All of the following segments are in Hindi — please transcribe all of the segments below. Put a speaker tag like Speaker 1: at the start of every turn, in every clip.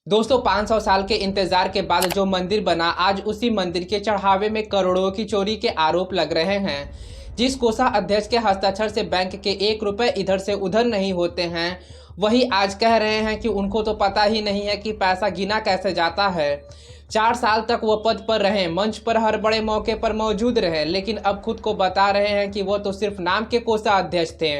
Speaker 1: दोस्तों 500 साल के इंतजार के बाद जो मंदिर बना, आज उसी मंदिर के चढ़ावे में करोड़ों की चोरी के आरोप लग रहे हैं। जिस कोषाध्यक्ष के हस्ताक्षर से बैंक के 1 रुपए इधर से उधर नहीं होते हैं, वही आज कह रहे हैं कि उनको तो पता ही नहीं है कि पैसा गिना कैसे जाता है। 4 साल तक वो पद पर रहे, मंच पर हर बड़े मौके पर मौजूद रहे, लेकिन अब खुद को बता रहे हैं कि वो तो सिर्फ नाम के कोषाध्यक्ष थे।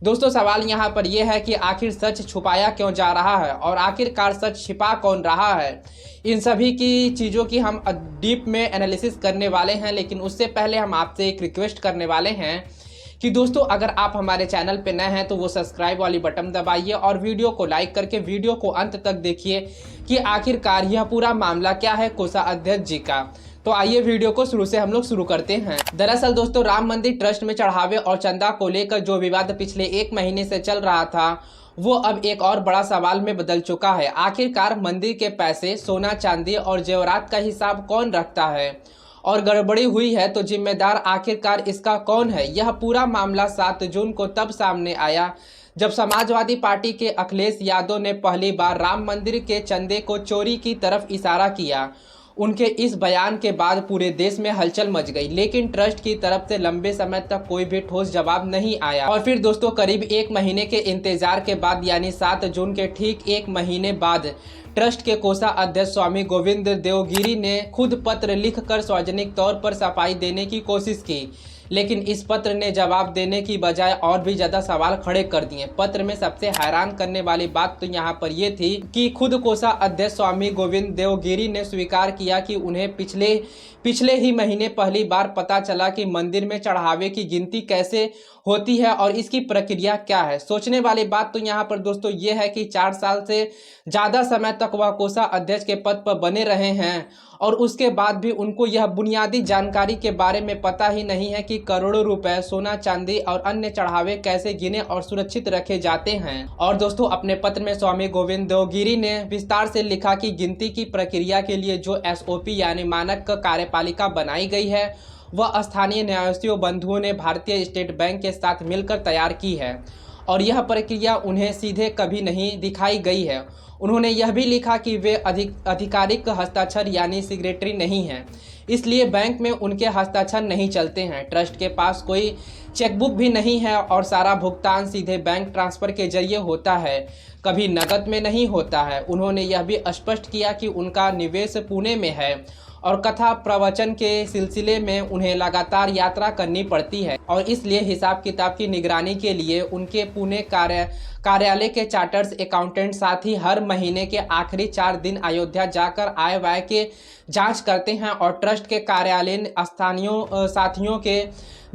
Speaker 1: दोस्तों सवाल यहाँ पर यह है कि आखिर सच छुपाया क्यों जा रहा है और आखिरकार सच छिपा कौन रहा है। इन सभी की चीज़ों की हम डीप में एनालिसिस करने वाले हैं, लेकिन उससे पहले हम आपसे एक रिक्वेस्ट करने वाले हैं कि दोस्तों अगर आप हमारे चैनल पे नए हैं तो वो सब्सक्राइब वाली बटन दबाइए और वीडियो को लाइक करके वीडियो को अंत तक देखिए कि आखिरकार यह पूरा मामला क्या है कोषाध्यक्ष जी का। तो आइए वीडियो को शुरू से हम लोग शुरू करते हैं। दरअसल दोस्तों राम मंदिर ट्रस्ट में चढ़ावे और चंदा को लेकर जो विवाद पिछले 1 महीने से चल रहा था, वो अब एक और बड़ा सवाल में बदल चुका है। आखिरकार मंदिर के पैसे, सोना चांदी और जेवरात का हिसाब कौन रखता है और गड़बड़ी हुई है तो जिम्मेदार आखिरकार इसका कौन है। यह पूरा मामला 7 जून को तब सामने आया जब समाजवादी पार्टी के अखिलेश यादव ने पहली बार राम मंदिर के चंदे को चोरी की तरफ इशारा किया। उनके इस बयान के बाद पूरे देश में हलचल मच गई, लेकिन ट्रस्ट की तरफ से लंबे समय तक कोई भी ठोस जवाब नहीं आया। और फिर दोस्तों करीब 1 महीने के इंतजार के बाद यानी 7 जून के ठीक 1 महीने बाद ट्रस्ट के कोषाध्यक्ष स्वामी गोविंद देवगिरी ने खुद पत्र लिखकर सार्वजनिक तौर पर सफाई देने की कोशिश की, लेकिन इस पत्र ने जवाब देने की बजाय और भी ज्यादा सवाल खड़े कर दिए। पत्र में सबसे हैरान करने वाली बात तो यहाँ पर यह थी कि खुद कोषाध्यक्ष स्वामी गोविंद देवगिरी ने स्वीकार किया कि उन्हें पिछले ही महीने पहली बार पता चला कि मंदिर में चढ़ावे की गिनती कैसे होती है और इसकी प्रक्रिया क्या है। सोचने वाली बात तो यहाँ पर दोस्तों ये है कि 4 साल से ज़्यादा समय तक वह कोषाध्यक्ष के पद पर बने रहे हैं और उसके बाद भी उनको यह बुनियादी जानकारी के बारे में पता ही नहीं है कि करोड़ों रुपए सोना चांदी और अन्य चढ़ावे कैसे गिने और सुरक्षित रखे जाते हैं। और दोस्तों अपने पत्र में स्वामी गोविंद देवगिरी ने विस्तार से लिखा कि गिनती की प्रक्रिया के लिए जो SOP यानी मानक कार्यपालिका बनाई गई है, वह स्थानीय न्यायाधीशों बंधुओं ने भारतीय स्टेट बैंक के साथ मिलकर तैयार की है और यह प्रक्रिया उन्हें सीधे कभी नहीं दिखाई गई है। उन्होंने यह भी लिखा कि वे आधिकारिक हस्ताक्षर यानी सिग्नेटरी नहीं हैं, इसलिए बैंक में उनके हस्ताक्षर नहीं चलते हैं। ट्रस्ट के पास कोई चेकबुक भी नहीं है और सारा भुगतान सीधे बैंक ट्रांसफ़र के जरिए होता है, कभी नकद में नहीं होता है। उन्होंने यह भी स्पष्ट किया कि उनका निवेश पुणे में है और कथा प्रवचन के सिलसिले में उन्हें लगातार यात्रा करनी पड़ती है और इसलिए हिसाब किताब की निगरानी के लिए उनके पुणे कार्यालय के चार्टर्स अकाउंटेंट साथ ही हर महीने के आखिरी 4 दिन अयोध्या जाकर आय व्यय के जांच करते हैं और ट्रस्ट के कार्यालयीन स्थानीय साथियों के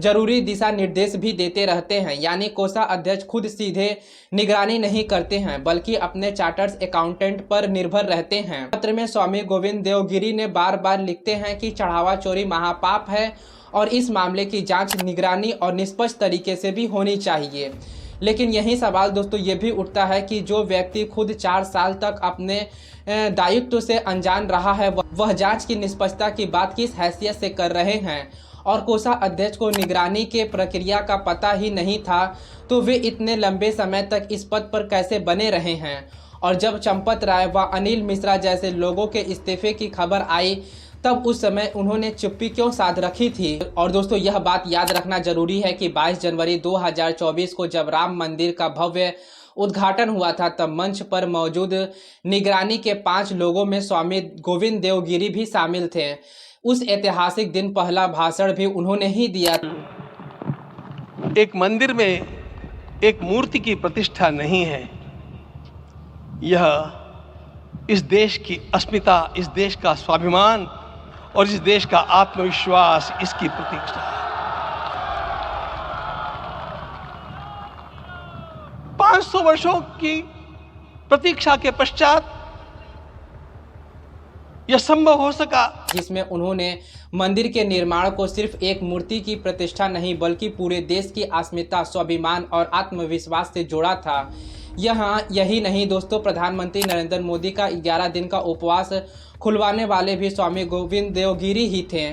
Speaker 1: जरूरी दिशा निर्देश भी देते रहते हैं। यानी कोषाध्यक्ष खुद सीधे निगरानी नहीं करते हैं बल्कि अपने चार्टर्स अकाउंटेंट पर निर्भर रहते हैं। पत्र में स्वामी गोविंद देवगिरी ने बार बार लिखते हैं कि चढ़ावा चोरी महापाप है और इस मामले की जांच, निगरानी और निष्पक्ष तरीके से भी होनी चाहिए। लेकिन यही सवाल दोस्तों ये भी उठता है कि जो व्यक्ति खुद 4 साल तक अपने दायित्व से अनजान रहा है, वह जांच की निष्पक्षता की बात किस हैसियत से कर रहे हैं और कोषाध्यक्ष को निगरानी के प्रक्रिया का पता ही नहीं था, तो वे इतने लंबे समय तक इस पद पर कैसे बने रहे हैं। और जब चंपत राय व अनिल मिश्रा जैसे लोगों के इस्तीफे की खबर आई, तब उस समय उन्होंने चुप्पी क्यों साध रखी थी। और दोस्तों यह बात याद रखना जरूरी है कि 22 जनवरी 2024 को जब राम मंदिर का भव्य उद्घाटन हुआ था, तब मंच पर मौजूद निगरानी के 5 लोगों में स्वामी गोविंद देवगिरी भी शामिल थे। उस ऐतिहासिक दिन पहला भाषण भी उन्होंने ही दिया।
Speaker 2: एक मंदिर में एक मूर्ति की प्रतिष्ठा नहीं है, यह इस देश की अस्मिता, इस देश का स्वाभिमान और इस देश का आत्मविश्वास, इसकी प्रतीक्षा है। 500 वर्षों की प्रतीक्षा के पश्चात यह संभव हो सका,
Speaker 1: जिसमें उन्होंने मंदिर के निर्माण को सिर्फ एक मूर्ति की प्रतिष्ठा नहीं बल्कि पूरे देश की अस्मिता, स्वाभिमान और आत्मविश्वास से जोड़ा था। यही नहीं दोस्तों, प्रधानमंत्री नरेंद्र मोदी का 11 दिन का उपवास खुलवाने वाले भी स्वामी गोविंद देवगिरी ही थे।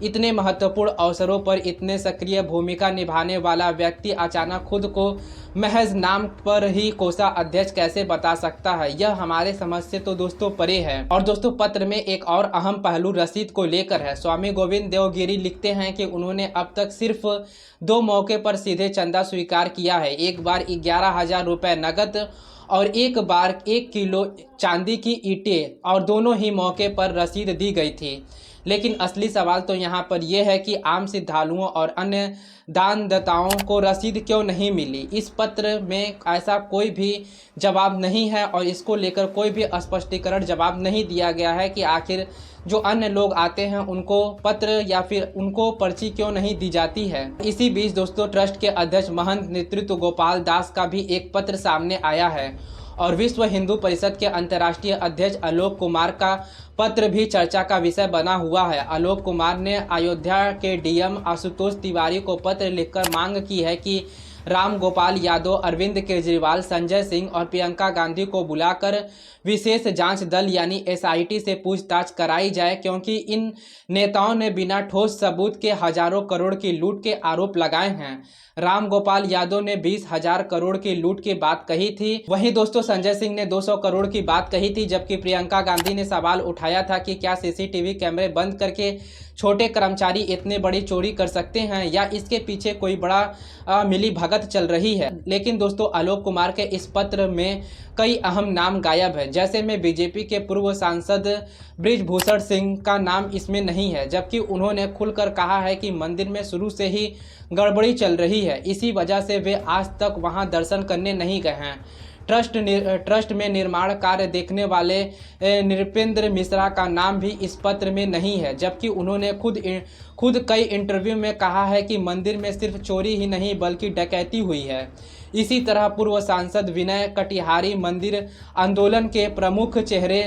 Speaker 1: इतने महत्वपूर्ण अवसरों पर इतने सक्रिय भूमिका निभाने वाला व्यक्ति अचानक खुद को महज नाम पर ही कोषाध्यक्ष कैसे बता सकता है, यह हमारे समझ से तो दोस्तों परे है। और दोस्तों पत्र में एक और अहम पहलू रसीद को लेकर है। स्वामी गोविंद देवगिरी लिखते हैं कि उन्होंने अब तक सिर्फ 2 मौके पर सीधे चंदा स्वीकार किया है। एक बार 11,000 रुपये नकद और एक बार 1 किलो चांदी की ईंटें, और दोनों ही मौके पर रसीद दी गई थी। लेकिन असली सवाल तो यहाँ पर यह है कि आम श्रद्धालुओं और अन्य दानदाताओं को रसीद क्यों नहीं मिली। इस पत्र में ऐसा कोई भी जवाब नहीं है और इसको लेकर कोई भी स्पष्टीकरण जवाब नहीं दिया गया है कि आखिर जो अन्य लोग आते हैं उनको पत्र या फिर उनको पर्ची क्यों नहीं दी जाती है। इसी बीच दोस्तों ट्रस्ट के अध्यक्ष महंत नेतृत्व गोपाल दास का भी एक पत्र सामने आया है और विश्व हिंदू परिषद के अंतर्राष्ट्रीय अध्यक्ष आलोक कुमार का पत्र भी चर्चा का विषय बना हुआ है। आलोक कुमार ने अयोध्या के डीएम आशुतोष तिवारी को पत्र लिखकर मांग की है कि राम गोपाल यादव, अरविंद केजरीवाल, संजय सिंह और प्रियंका गांधी को बुलाकर विशेष जांच दल यानी एसआईटी से पूछताछ कराई जाए, क्योंकि इन नेताओं ने बिना ठोस सबूत के हजारों करोड़ की लूट के आरोप लगाए हैं। राम गोपाल यादव ने 20,000 करोड़ की लूट की बात कही थी, वहीं दोस्तों संजय सिंह ने 200 करोड़ की बात कही थी, जबकि प्रियंका गांधी ने सवाल उठाया था कि क्या सीसीटीवी कैमरे बंद करके छोटे कर्मचारी इतने बड़ी चोरी कर सकते हैं या इसके पीछे कोई बड़ा मिली भगत चल रही है। लेकिन दोस्तों आलोक कुमार के इस पत्र में कई अहम नाम गायब है। जैसे में बीजेपी के पूर्व सांसद बृजभूषण सिंह का नाम इसमें नहीं है, जबकि उन्होंने खुलकर कहा है कि मंदिर में शुरू से ही गड़बड़ी चल रही है, इसी वजह से वे आज तक वहां दर्शन करने नहीं गए हैं। ट्रस्ट में निर्माण कार्य देखने वाले नृपेंद्र मिश्रा का नाम भी इस पत्र में नहीं है, जबकि उन्होंने खुद कई इंटरव्यू में कहा है कि मंदिर में सिर्फ चोरी ही नहीं बल्कि डकैती हुई है। इसी तरह पूर्व सांसद विनय कटिहारी, मंदिर आंदोलन के प्रमुख चेहरे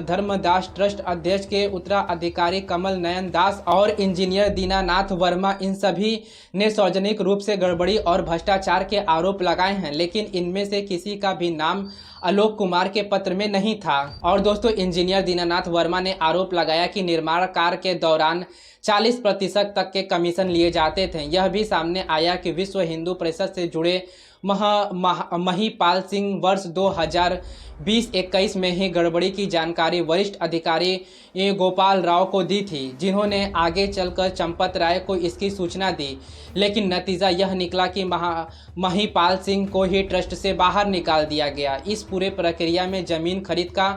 Speaker 1: धर्मदास ट्रस्ट अध्यक्ष के उत्तराधिकारी कमल नयन दास और इंजीनियर दीनानाथ वर्मा, इन सभी ने सार्वजनिक रूप से गड़बड़ी और भ्रष्टाचार के आरोप लगाए हैं, लेकिन इनमें से किसी का भी नाम आलोक कुमार के पत्र में नहीं था। और दोस्तों इंजीनियर दीनानाथ वर्मा ने आरोप लगाया कि निर्माण कार्य के दौरान 40% तक के कमीशन लिए जाते थे। यह भी सामने आया कि विश्व हिंदू परिषद से जुड़े महिपाल सिंह वर्ष 2020-21 में ही गड़बड़ी की जानकारी वरिष्ठ अधिकारी गोपाल राव को दी थी, जिन्होंने आगे चलकर चंपत राय को इसकी सूचना दी। लेकिन नतीजा यह निकला कि महिपाल सिंह को ही ट्रस्ट से बाहर निकाल दिया गया। इस पूरे प्रक्रिया में जमीन खरीद का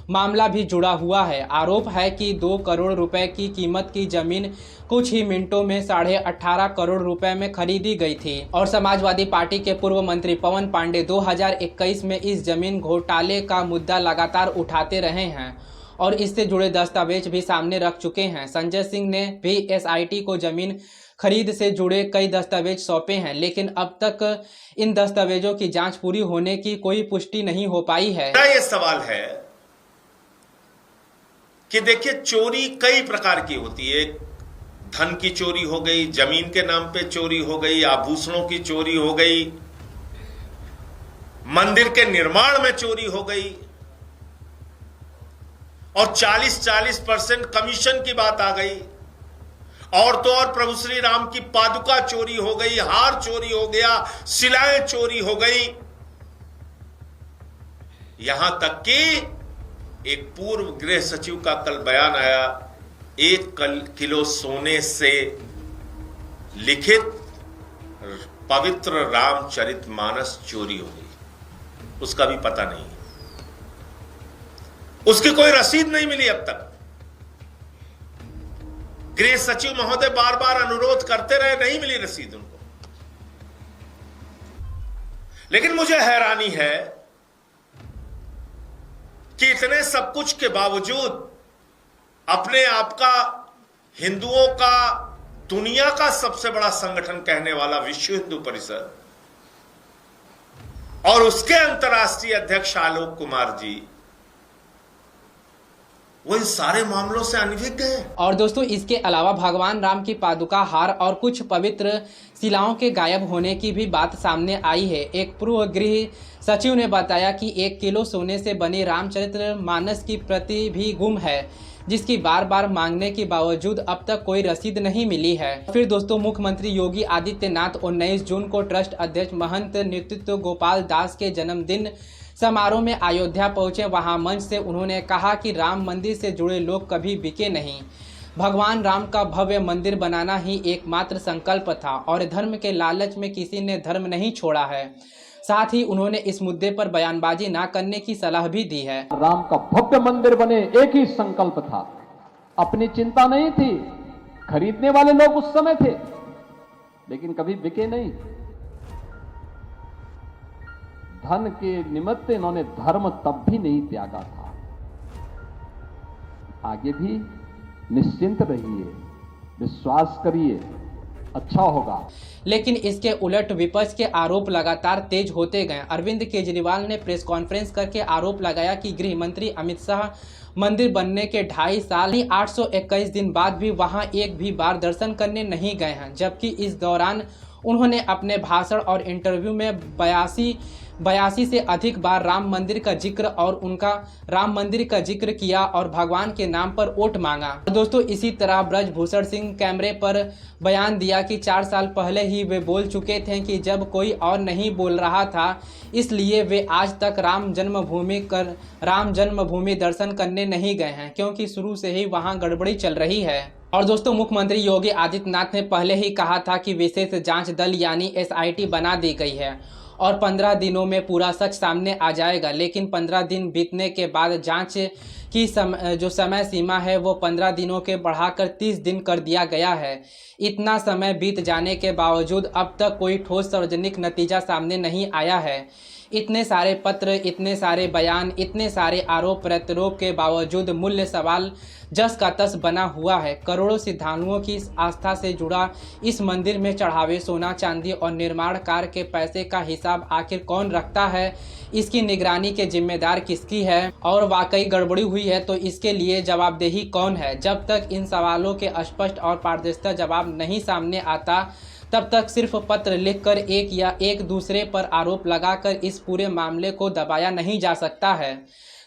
Speaker 1: मामला भी जुड़ा हुआ है। आरोप है कि 2 करोड़ रुपए की कीमत की जमीन कुछ ही मिनटों में 18.5 करोड़ रुपए में खरीदी गई थी। और समाजवादी पार्टी के पूर्व मंत्री पवन पांडे 2021 में इस जमीन घोटाले का मुद्दा लगातार उठाते रहे हैं और इससे जुड़े दस्तावेज भी सामने रख चुके हैं। संजय सिंह ने भी एसआईटी को जमीन खरीद से जुड़े कई दस्तावेज सौंपे हैं, लेकिन अब तक इन दस्तावेजों की जांच पूरी होने की कोई पुष्टि नहीं हो पाई है।
Speaker 3: ये सवाल है कि देखिए चोरी कई प्रकार की होती है। धन की चोरी हो गई, जमीन के नाम पे चोरी हो गई, आभूषणों की चोरी हो गई, मंदिर के निर्माण में चोरी हो गई और 40% कमीशन की बात आ गई। और तो और प्रभु श्री राम की पादुका चोरी हो गई, हार चोरी हो गया, शिलाएं चोरी हो गई, यहां तक कि एक पूर्व गृह सचिव का कल बयान आया, 1 किलो सोने से लिखित पवित्र रामचरितमानस चोरी हो गई, उसका भी पता नहीं, उसकी कोई रसीद नहीं मिली अब तक। गृह सचिव महोदय बार बार अनुरोध करते रहे, नहीं मिली रसीद उनको। लेकिन मुझे हैरानी है कि इतने सब कुछ के बावजूद अपने आप का हिंदुओं का दुनिया का सबसे बड़ा संगठन कहने वाला विश्व हिंदू परिषद और उसके अंतर्राष्ट्रीय अध्यक्ष आलोक कुमार जी वो इन सारे मामलों से अनभिज्ञ है।
Speaker 1: और दोस्तों इसके अलावा भगवान राम की पादुका हार और कुछ पवित्र शिलाओं के गायब होने की भी बात सामने आई है। एक पूर्व गृह सचिव ने बताया कि 1 किलो सोने से बनी रामचरित्र मानस की प्रति भी गुम है, जिसकी बार बार मांगने के बावजूद अब तक कोई रसीद नहीं मिली है। फिर दोस्तों मुख्यमंत्री योगी आदित्यनाथ 19 जून को ट्रस्ट अध्यक्ष महंत नेतृत्व गोपाल दास के जन्मदिन समारोह में अयोध्या पहुंचे। वहां मंच से उन्होंने कहा कि राम मंदिर से जुड़े लोग कभी बिके नहीं। भगवान राम का भव्य मंदिर बनाना ही एकमात्र संकल्प था और धर्म के लालच में किसी ने धर्म नहीं छोड़ा है। साथ ही उन्होंने इस मुद्दे पर बयानबाजी ना करने की सलाह भी दी है।
Speaker 4: राम का भव्य मंदिर बने एक ही संकल्प था, अपनी चिंता नहीं थी। खरीदने वाले लोग उस समय थे लेकिन कभी बिके नहीं। धन के निमित्त इन्होंने धर्म तब भी नहीं त्यागा था। आगे भी निश्चिंत रहिए, विश्वास करिए, अच्छा होगा।
Speaker 1: लेकिन इसके उलट विपक्ष के आरोप लगातार तेज होते गए। अरविंद केजरीवाल ने प्रेस कॉन्फ्रेंस करके आरोप लगाया कि गृह मंत्री अमित शाह मंदिर बनने के 2.5 साल ही 821 दिन बाद भी वहां एक भी बार दर्शन करने नहीं गए हैं, जबकि इस दौरान उन्होंने अपने भाषण और इंटरव्यू में 82 से अधिक बार राम मंदिर का जिक्र और उनका राम मंदिर का जिक्र किया और भगवान के नाम पर वोट मांगा। दोस्तों इसी तरह ब्रजभूषण सिंह कैमरे पर बयान दिया कि 4 साल पहले ही वे बोल चुके थे कि जब कोई और नहीं बोल रहा था, इसलिए वे आज तक राम जन्मभूमि दर्शन करने नहीं गए हैं, क्योंकि शुरू से ही वहां गड़बड़ी चल रही है। और दोस्तों मुख्यमंत्री योगी आदित्यनाथ ने पहले ही कहा था कि विशेष जांच दल यानी SIT बना दी गई है और 15 दिनों में पूरा सच सामने आ जाएगा। लेकिन 15 दिन बीतने के बाद जांच की जो समय सीमा है वो 15 दिनों के बढ़ाकर 30 दिन कर दिया गया है। इतना समय बीत जाने के बावजूद अब तक कोई ठोस सार्वजनिक नतीजा सामने नहीं आया है। इतने सारे पत्र, इतने सारे बयान, इतने सारे आरोप प्रत्यारोप के बावजूद मूल्य सवाल जस का तस बना हुआ है। करोड़ों श्रद्धालुओं की आस्था से जुड़ा इस मंदिर में चढ़ावे सोना चांदी और निर्माण कार्य के पैसे का हिसाब आखिर कौन रखता है, इसकी निगरानी के जिम्मेदार किसकी है और वाकई गड़बड़ी हुई है तो इसके लिए जवाबदेही कौन है। जब तक इन सवालों के स्पष्ट और पारदर्शी जवाब नहीं सामने आता तब तक सिर्फ पत्र लिखकर एक दूसरे पर आरोप लगाकर इस पूरे मामले को दबाया नहीं जा सकता है।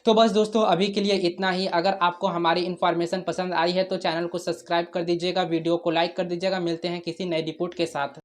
Speaker 1: तो बस दोस्तों अभी के लिए इतना ही। अगर आपको हमारी इन्फॉर्मेशन पसंद आई है तो चैनल को सब्सक्राइब कर दीजिएगा, वीडियो को लाइक कर दीजिएगा। मिलते हैं किसी नए रिपोर्ट के साथ।